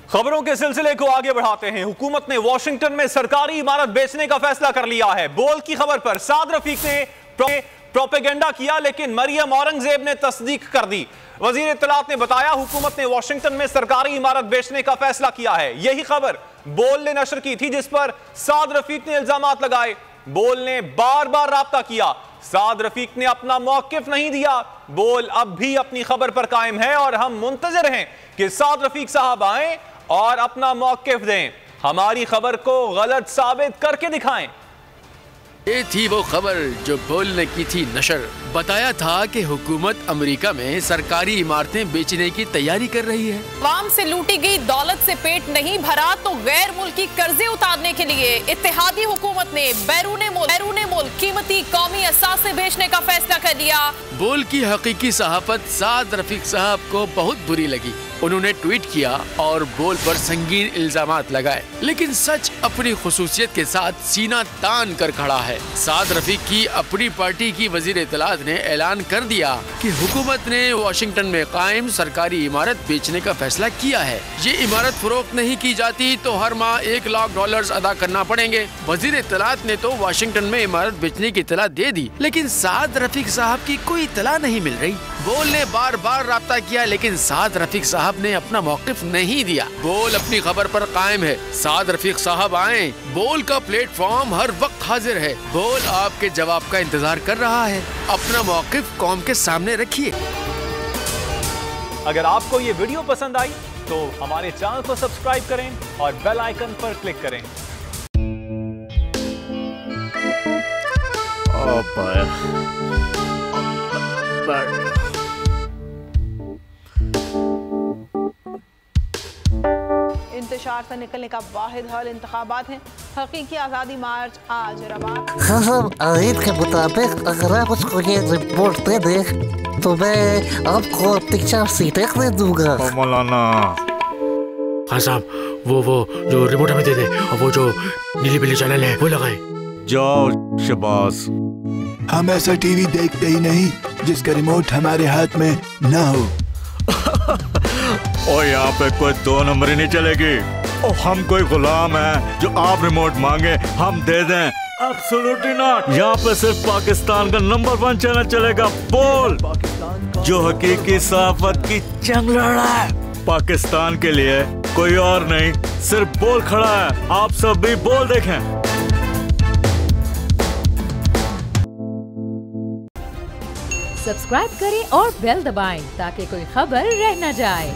खबरों के सिलसिले को आगे बढ़ाते हैं। हुकूमत ने वॉशिंगटन में सरकारी इमारत बेचने का फैसला कर लिया है। बोल की खबर पर साद रफीक ने प्रोपेगेंडा किया, लेकिन मरियम औरंगजेब ने तस्दीक कर दी। वजीर इत्तलात ने बताया हुकूमत ने वॉशिंगटन में सरकारी इमारत बेचने का फैसला किया है। यही खबर बोल ने नशर की थी, जिस पर साद रफीक ने इल्जामात लगाए। बोल ने बार बार राब्ता किया, साद रफीक ने अपना मौकिफ नहीं दिया। बोल अब भी अपनी खबर पर कायम है और हम मुंतजर हैं कि साद रफीक साहब आए और अपना मौकिफ दें, हमारी खबर को गलत साबित करके दिखाएं। ये थी वो खबर जो बोल ने की थी नशर। बताया था कि हुकूमत अमेरिका में सरकारी इमारतें बेचने की तैयारी कर रही है। अवाम से लूटी गई दौलत से पेट नहीं भरा तो गैर मुल्की कर्जे उतारने के लिए इत्तेहादी हुकूमत ने बैरूने मुल्क कीमती कौमी असासे बेचने का फैसला कर लिया। बोल की हकीकी सहाफत साद रफीक साहब को बहुत बुरी लगी। उन्होंने ट्वीट किया और बोल पर संगीन इल्जामात लगाए, लेकिन सच अपनी खुसूसियत के साथ सीना तान कर खड़ा है। साद रफीक की अपनी पार्टी की वजीर इत्तलात ने ऐलान कर दिया कि हुकूमत ने वाशिंगटन में कायम सरकारी इमारत बेचने का फैसला किया है। ये इमारत फरोख्त नहीं की जाती तो हर माह $1 लाख अदा करना पड़ेंगे। वजीर इत्तलात ने तो वाशिंगटन में इमारत बेचने की इत्तला दे दी, लेकिन साद रफीक साहब की कोई इत्तला नहीं मिल रही। बोल ने बार बार राब्ता किया, लेकिन साद रफीक साहब ने अपना मौकिफ नहीं दिया। बोल अपनी खबर पर कायम है। साद रफीक साहब आए, बोल का प्लेटफॉर्म हर वक्त हाजिर है। बोल आपके जवाब का इंतजार कर रहा है। अपना मौकिफ कौम के सामने रखिए। अगर आपको ये वीडियो पसंद आई तो हमारे चैनल को सब्सक्राइब करें और बेल आइकन पर क्लिक करें। इंतशार से निकलने का वाहिद हल इंतखाबात हैं। हकीकी आज़ादी मार्च आज रवा। हाँ, आयत के मुताबिक अगर आप उसको ये रिपोर्ट दे दें तो मैं आपको 3-4 सीटें दे दूंगा। मौलाना हाँ साहब, वो जो रिमोट हमें दे दे और वो जो नीली पीली चैनल है वो लगाए। जाओ शबाज। हम ऐसा टीवी देखते ही नहीं जिसका रिमोट हमारे हाथ में ना हो। और यहाँ पे कोई 2 नंबर ही नहीं चलेगी। और हम कोई गुलाम है जो आप रिमोट मांगे हम दे दें? Absolutely not. यहाँ पे सिर्फ पाकिस्तान का नंबर 1 चैनल चलेगा, बोल, जो हकीकी सहाफत की जंग लड़ रहा है। पाकिस्तान के लिए कोई और नहीं, सिर्फ बोल खड़ा है। आप सब भी बोल देखें। सब्सक्राइब करें और बेल दबाएं ताकि कोई खबर रह न जाए।